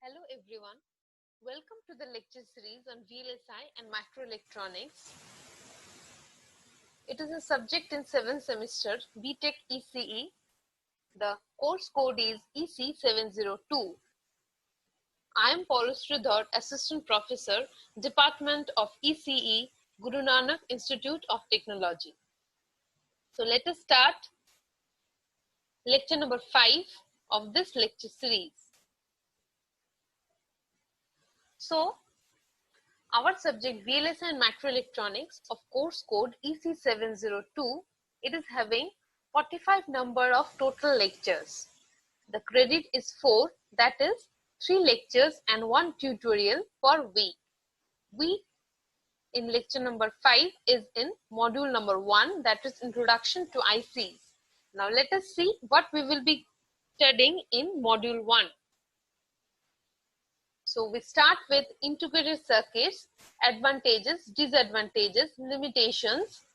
Hello everyone, welcome to the lecture series on VLSI and microelectronics. It is a subject in 7th semester BTech ECE. The course code is EC702. I am Paul Sridhar, Assistant Professor, Department of ECE, Guru Nanak Institute of Technology. So let us start lecture number 5 of this lecture series. So, our subject VLSI and microelectronics of course code EC702, it is having 45 number of total lectures. The credit is 4, that is 3 lectures and 1 tutorial per week. We in lecture number 5 is in module number 1, that is introduction to ICs. Now let us see what we will be studying in module 1. So we start with integrated circuits, advantages, disadvantages, limitations,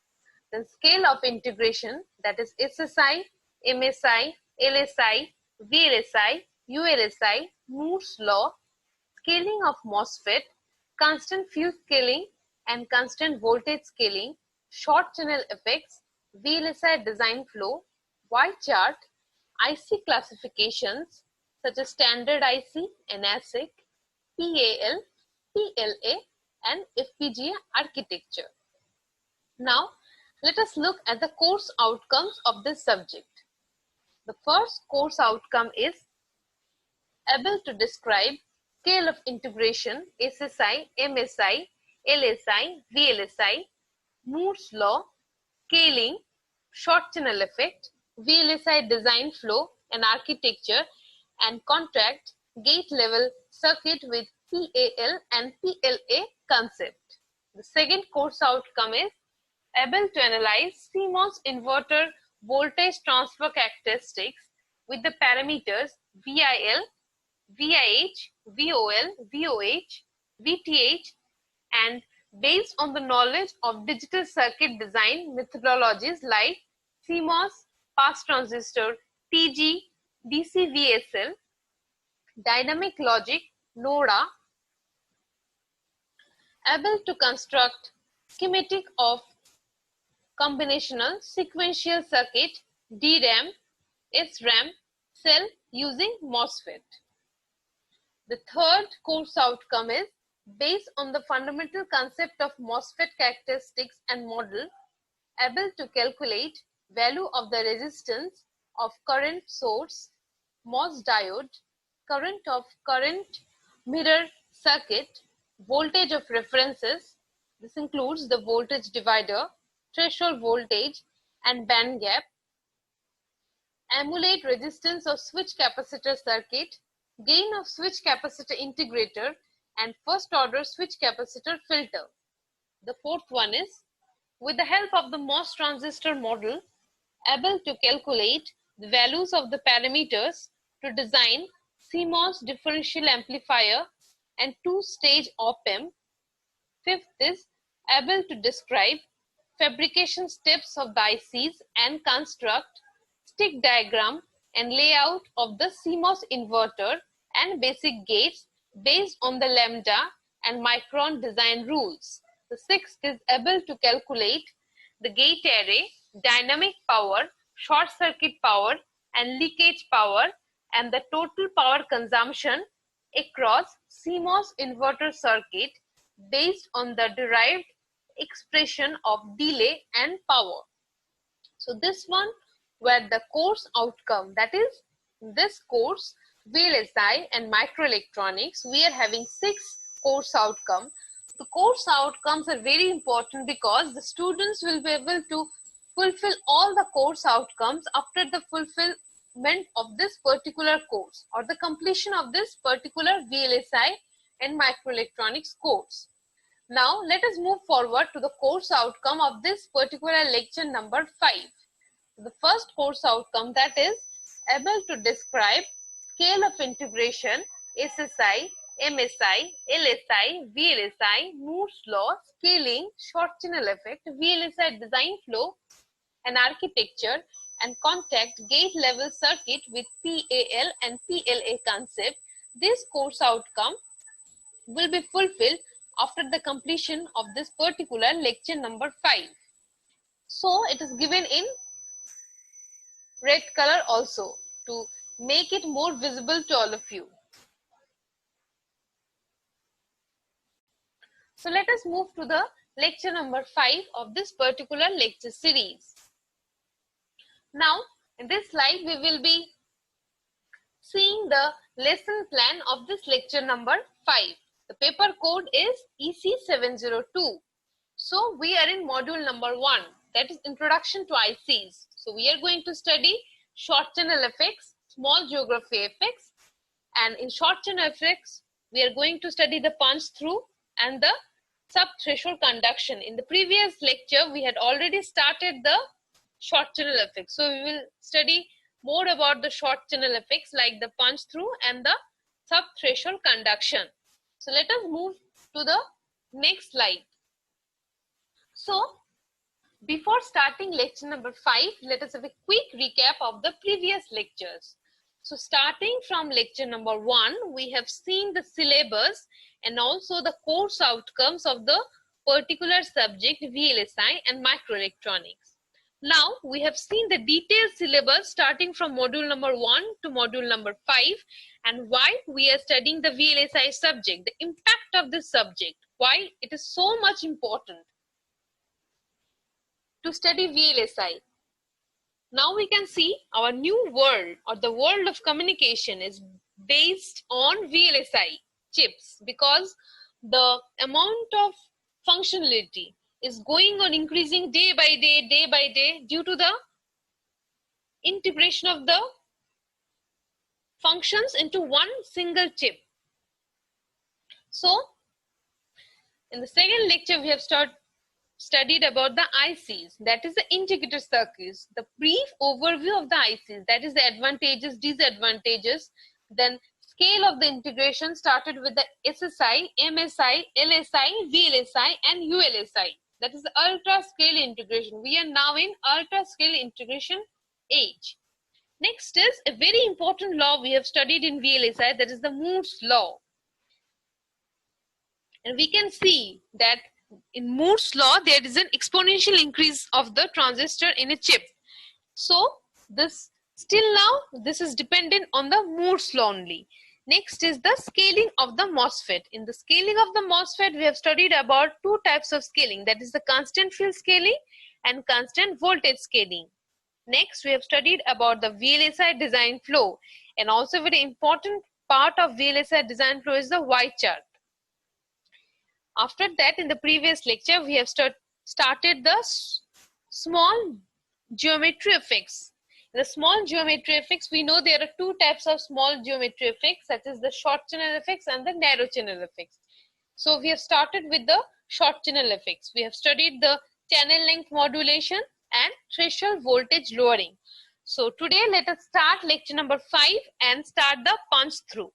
then scale of integration, that is SSI, MSI, LSI, VLSI, ULSI, Moore's law, scaling of MOSFET, constant fuse scaling and constant voltage scaling, short channel effects, VLSI design flow, Y chart, IC classifications such as standard IC and ASIC, PAL, PLA and FPGA architecture. Now, let us look at the course outcomes of this subject. The first course outcome is able to describe scale of integration, SSI, MSI, LSI, VLSI, Moore's law, scaling, short channel effect, VLSI design flow and architecture, and contract gate level circuit with PAL and PLA concept. The second course outcome is able to analyze CMOS inverter voltage transfer characteristics with the parameters VIL, VIH, VOL, VOH, VTH, and based on the knowledge of digital circuit design methodologies like CMOS, pass transistor, TG, DC-VSL, dynamic logic, NODA, able to construct schematic of combinational sequential circuit, DRAM, SRAM cell using MOSFET. The third course outcome is based on the fundamental concept of MOSFET characteristics and model, able to calculate value of the resistance of current source, MOS diode, current of current mirror circuit, voltage of references, this includes the voltage divider, threshold voltage and band gap, emulate resistance of switch capacitor circuit, gain of switch capacitor integrator and first order switch capacitor filter. The fourth one is with the help of the MOS transistor model, able to calculate the values of the parameters to design CMOS differential amplifier and two-stage op-amp. Fifth is able to describe fabrication steps of the ICs and construct stick diagram and layout of the CMOS inverter and basic gates based on the lambda and micron design rules. The sixth is able to calculate the gate array, dynamic power, short circuit power and leakage power and the total power consumption across CMOS inverter circuit based on the derived expression of delay and power. So this one were the course outcome, that is this course VLSI and microelectronics. We are having 6 course outcome. The course outcomes are very important because the students will be able to fulfill all the course outcomes after the fulfillment of this particular course or the completion of this particular VLSI and microelectronics course. Now let us move forward to the course outcome of this particular lecture number 5. The first course outcome, that is able to describe scale of integration, SSI, MSI, LSI, VLSI, Moore's law, scaling, short channel effect, VLSI design flow and architecture and contact gate level circuit with PAL and PLA concept. This course outcome will be fulfilled after the completion of this particular lecture number 5. So it is given in red color also to make it more visible to all of you. So let us move to the lecture number 5 of this particular lecture series. Now in this slide we will be seeing the lesson plan of this lecture number 5. The paper code is EC702. So we are in module number 1, that is Introduction to ICs. So we are going to study short channel effects, small geography effects, and in short channel effects we are going to study the punch through and the sub-threshold conduction. In the previous lecture we had already started the short channel effects. So we will study more about the short channel effects like the punch through and the sub-threshold conduction. So let us move to the next slide. So before starting lecture number 5, let us have a quick recap of the previous lectures. So starting from lecture number 1, we have seen the syllabus and also the course outcomes of the particular subject VLSI and microelectronics. Now we have seen the detailed syllabus starting from module number 1 to module number 5, and why we are studying the VLSI subject, the impact of this subject, why it is so much important to study VLSI. Now we can see our new world or the world of communication is based on VLSI chips, because the amount of functionality is going on increasing day by day due to the integration of the functions into one single chip. So in the second lecture we have studied about the ICs, that is the integrated circuits, the brief overview of the ICs, that is the advantages, disadvantages, then scale of the integration started with the SSI, MSI, LSI, VLSI and ULSI. That is the ultra scale integration. We are now in ultra scale integration age. Next is a very important law we have studied in VLSI, that is the Moore's law. And we can see that in Moore's law there is an exponential increase of the transistor in a chip. So this still now this is dependent on the Moore's law only. Next is the scaling of the MOSFET. In the scaling of the MOSFET we have studied about two types of scaling, that is the constant field scaling and constant voltage scaling. Next we have studied about the VLSI design flow, and also very important part of VLSI design flow is the Y chart. After that, in the previous lecture we have started the small geometry effects. In the small geometry effects we know there are two types of small geometry effects, that is the short channel effects and the narrow channel effects. So we have started with the short channel effects. We have studied the channel length modulation and threshold voltage lowering. So today let us start lecture number 5 and start the punch through.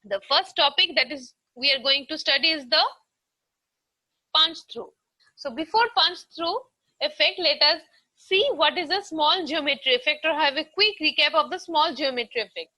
The first topic that is we are going to study is the punch through. So before punch through effect, let us see what is a small geometry effect, or have a quick recap of the small geometry effect.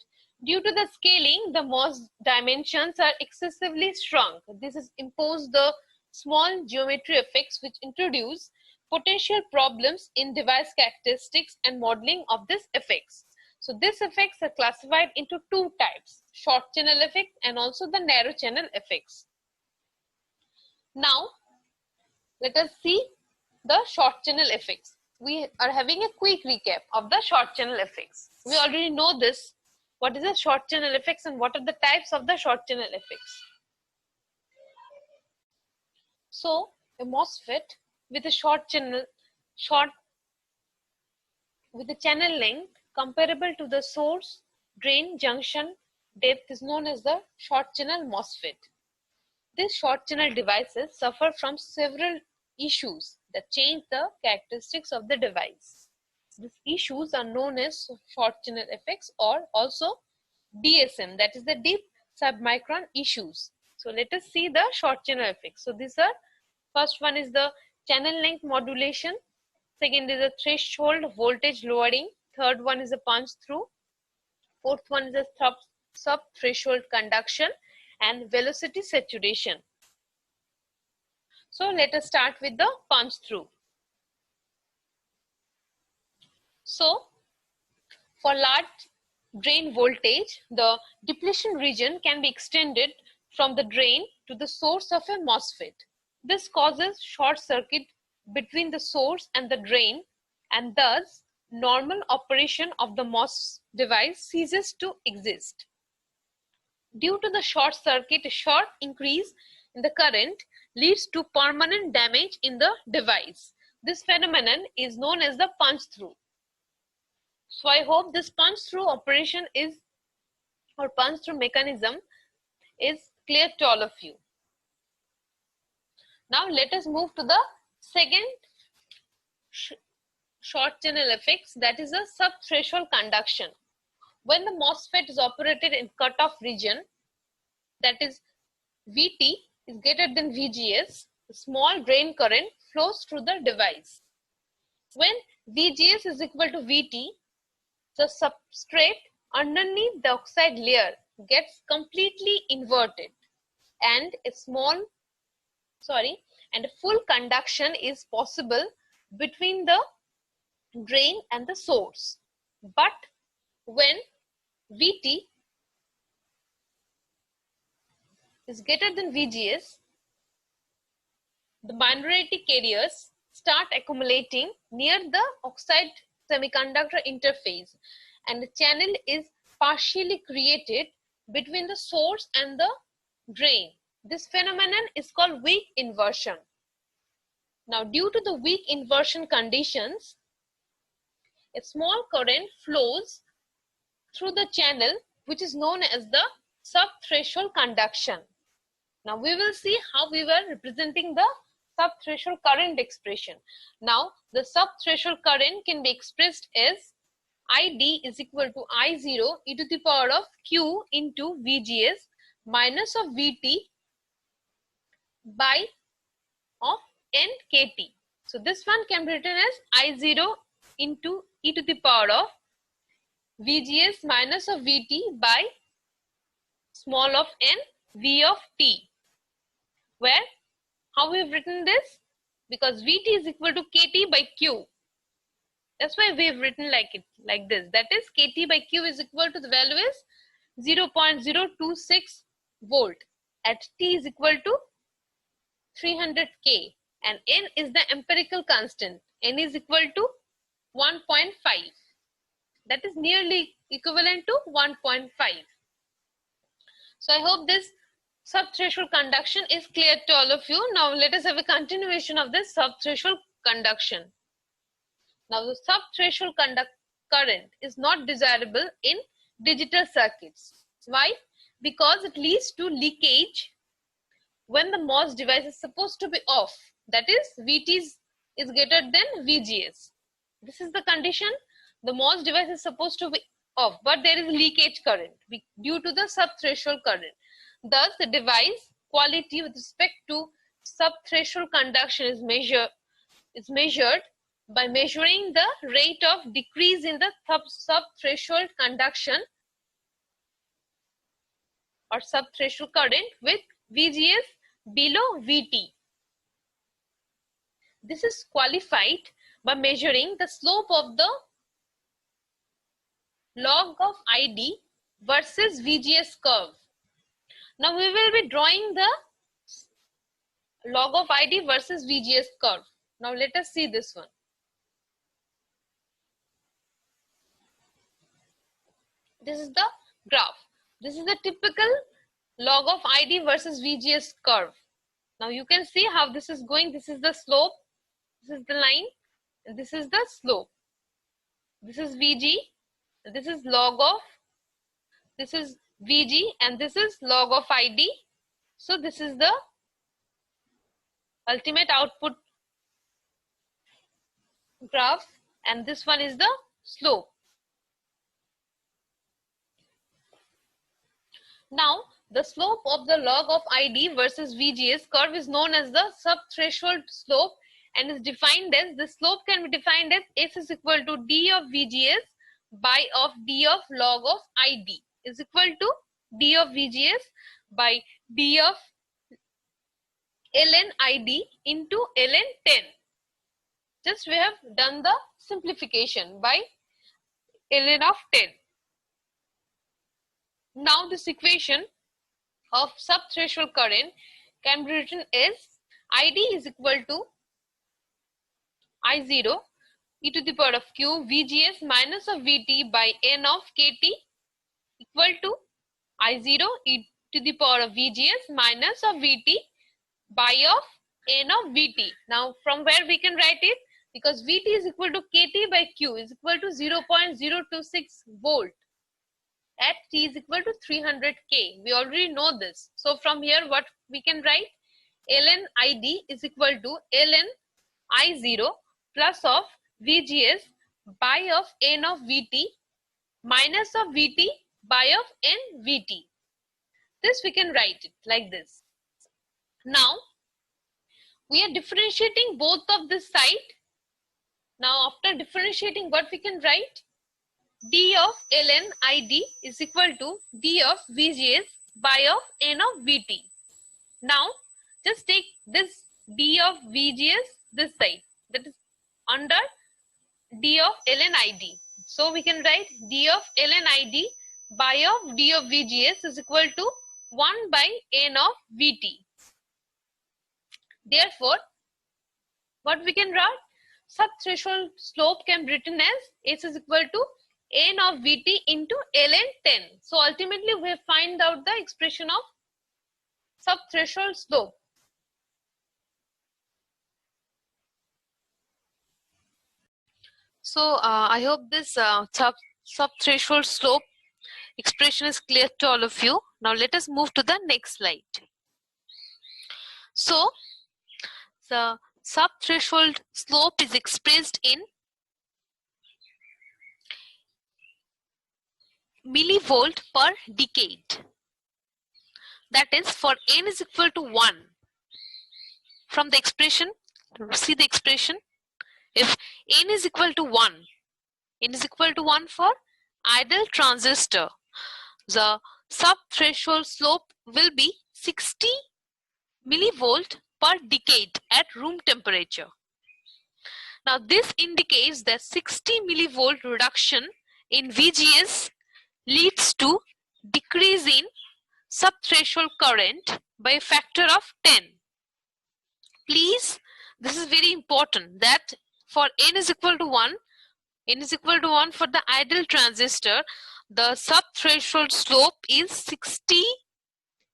Due to the scaling, the MOS dimensions are excessively shrunk. This has imposed the small geometry effects which introduce potential problems in device characteristics and modeling of these effects. So these effects are classified into two types, short channel effect and also the narrow channel effects. Now let us see the short channel effects. We are having a quick recap of the short channel effects. We already know this, what is the short channel effects and what are the types of the short channel effects. So a MOSFET with a with a channel length comparable to the source drain junction depth is known as the short channel MOSFET. These short channel devices suffer from several issues that change the characteristics of the device. These issues are known as short channel effects, or also DSM, that is the deep submicron issues. So let us see the short channel effects. So these are, first one is the channel length modulation, second is the threshold voltage lowering, third one is a punch through, fourth one is a subthreshold conduction and velocity saturation. So let us start with the punch through. So for large drain voltage, the depletion region can be extended from the drain to the source of a MOSFET. This causes short circuit between the source and the drain, and thus normal operation of the MOS device ceases to exist. Due to the short circuit, a sharp increase in the current leads to permanent damage in the device. This phenomenon is known as the punch through. So I hope this punch through operation is, or punch through mechanism is clear to all of you. Now let us move to the second short channel effects, that is a subthreshold conduction. When the MOSFET is operated in cutoff region, that is VT is greater than VGS, a small drain current flows through the device. When VGS is equal to VT, the substrate underneath the oxide layer gets completely inverted, and a full conduction is possible between the drain and the source. But when VT is greater than VGS, the minority carriers start accumulating near the oxide semiconductor interface, and the channel is partially created between the source and the drain. This phenomenon is called weak inversion. Now, due to the weak inversion conditions, a small current flows through the channel, which is known as the subthreshold conduction. Now we will see how we were representing the subthreshold current expression. Now the subthreshold current can be expressed as ID is equal to I0 e to the power of Q into VGS minus of VT by of N KT. So this one can be written as I0 into e to the power of VGS minus of VT by small of n V of t. Where how we have written this? Because VT is equal to KT by Q. That's why we have written like this. That is KT by Q is equal to, the value is 0.026 volt at T is equal to 300 K, and N is the empirical constant. N is equal to 1.5. That is nearly equivalent to 1.5. So I hope this subthreshold conduction is clear to all of you. Now let us have a continuation of this subthreshold conduction. Now the subthreshold current is not desirable in digital circuits. Why? Because it leads to leakage when the MOS device is supposed to be off. That is VT is greater than VGS. This is the condition. The MOS device is supposed to be off, but there is leakage current due to the subthreshold current. Thus, the device quality with respect to subthreshold conduction is measured by measuring the rate of decrease in the subthreshold conduction or subthreshold current with VGS below VT. This is qualified by measuring the slope of the log of ID versus VGS curve. Now we will be drawing the log of ID versus VGS curve. Now let us see this one. This is the graph. This is the typical log of ID versus VGS curve. Now you can see how this is going. This is the slope, this is the line, and this is the slope. This is VG, this is log of, this is VG, and this is log of ID. So this is the ultimate output graph, and this one is the slope. Now the slope of the log of ID versus VGS curve is known as the subthreshold slope, and is defined as, the slope can be defined as S is equal to D of VGS by of D of log of ID is equal to d of VGS by d of ln ID into ln 10. Just we have done the simplification by ln of 10. Now this equation of subthreshold current can be written as ID is equal to I0 e to the power of q VGS minus of VT by n of KT equal to I0 e to the power of VGS minus of VT by of n of VT. Now from where we can write it? Because VT is equal to KT by Q is equal to 0.026 volt at T is equal to 300 K. We already know this. So from here what we can write? ln ID is equal to ln I0 plus of VGS by of n of VT minus of VT by of n VT. This we can write it like this. Now we are differentiating both of this side. Now after differentiating, what we can write? D of ln ID is equal to D of VGS by of n of VT. Now just take this D of VGS this side, that is under D of ln ID. So we can write D of ln ID by of D of VGS is equal to 1 by n of VT. Therefore, what we can write? Subthreshold slope can be written as S is equal to n of VT into ln 10. So ultimately we have find out the expression of subthreshold slope. So I hope this subthreshold slope expression is clear to all of you. Now let us move to the next slide. So the subthreshold slope is expressed in millivolt per decade. That is, for n is equal to 1. From the expression, see the expression. If n is equal to 1, n is equal to 1 for ideal transistor, the subthreshold slope will be 60 millivolt per decade at room temperature. Now this indicates that 60 millivolt reduction in VGS leads to decrease in subthreshold current by a factor of 10. Please, this is very important that for n is equal to 1, n is equal to 1 for the ideal transistor, the subthreshold slope is 60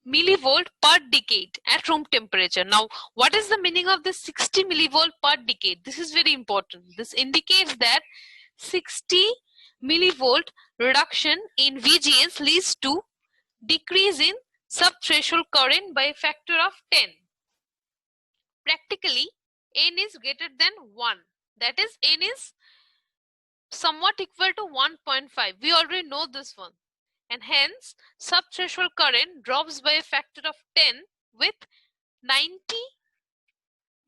millivolt per decade at room temperature. Now, what is the meaning of this 60 millivolt per decade? This is very important. This indicates that 60 millivolt reduction in VGS leads to decrease in subthreshold current by a factor of 10. Practically, n is greater than 1. That is, n is somewhat equal to 1.5. We already know this one. And hence, subthreshold current drops by a factor of 10 with 90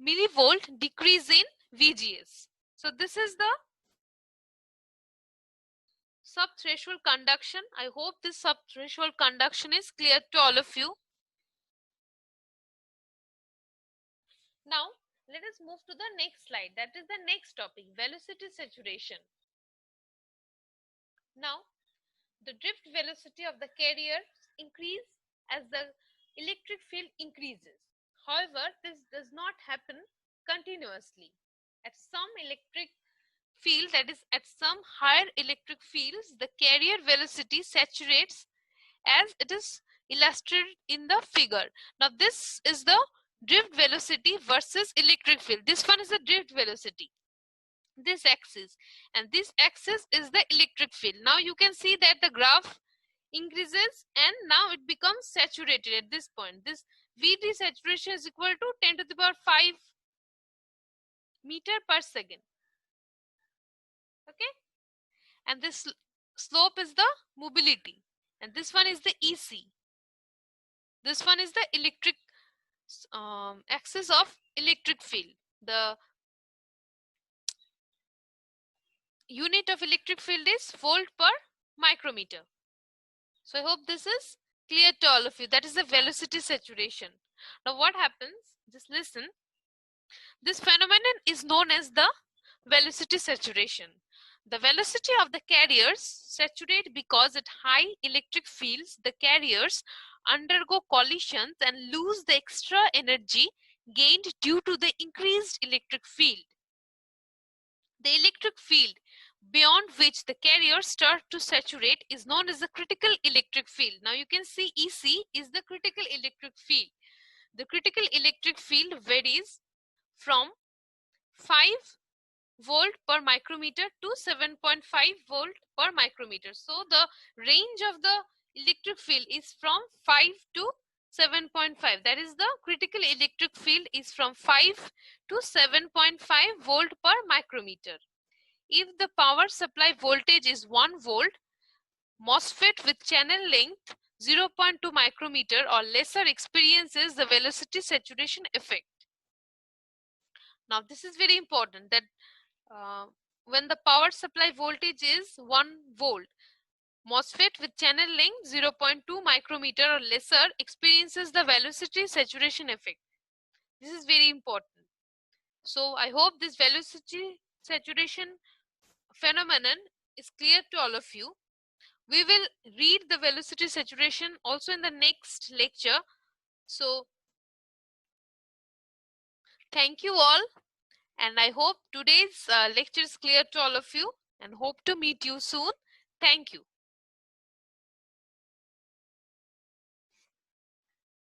millivolt decrease in VGS. So this is the subthreshold conduction. I hope this subthreshold conduction is clear to all of you. Now, let us move to the next slide. That is the next topic, velocity saturation. Now, the drift velocity of the carrier increases as the electric field increases. However, this does not happen continuously. At some electric field, that is at some higher electric fields, the carrier velocity saturates as it is illustrated in the figure. Now this is the drift velocity versus electric field. This one is the drift velocity, this axis, and this axis is the electric field. Now you can see that the graph increases and now it becomes saturated at this point. This VT saturation is equal to 10 to the power 5 meter per second. Okay, and this slope is the mobility, and this one is the EC. This one is the electric axis of electric field. The unit of electric field is volt per micrometer. So I hope this is Clear to all of you. That is the velocity saturation. Now what happens? Just listen. This phenomenon is known as the velocity saturation. The velocity of the carriers saturate because at high electric fields, the carriers undergo collisions and lose the extra energy gained due to the increased electric field. The electric field beyond which the carriers start to saturate is known as the critical electric field. Now you can see EC is the critical electric field. The critical electric field varies from 5 volt per micrometer to 7.5 volt per micrometer. So the range of the electric field is from 5 to 7.5. That is, the critical electric field is from 5 to 7.5 volt per micrometer. If the power supply voltage is 1 volt, MOSFET with channel length 0.2 micrometer or lesser experiences the velocity saturation effect. Now this is very important, that when the power supply voltage is 1 volt, MOSFET with channel length 0.2 micrometer or lesser experiences the velocity saturation effect. This is very important. So I hope this velocity saturation phenomenon is clear to all of you. We will read the velocity saturation also in the next lecture. So thank you all, and I hope today's lecture is clear to all of you, and hope to meet you soon. Thank you.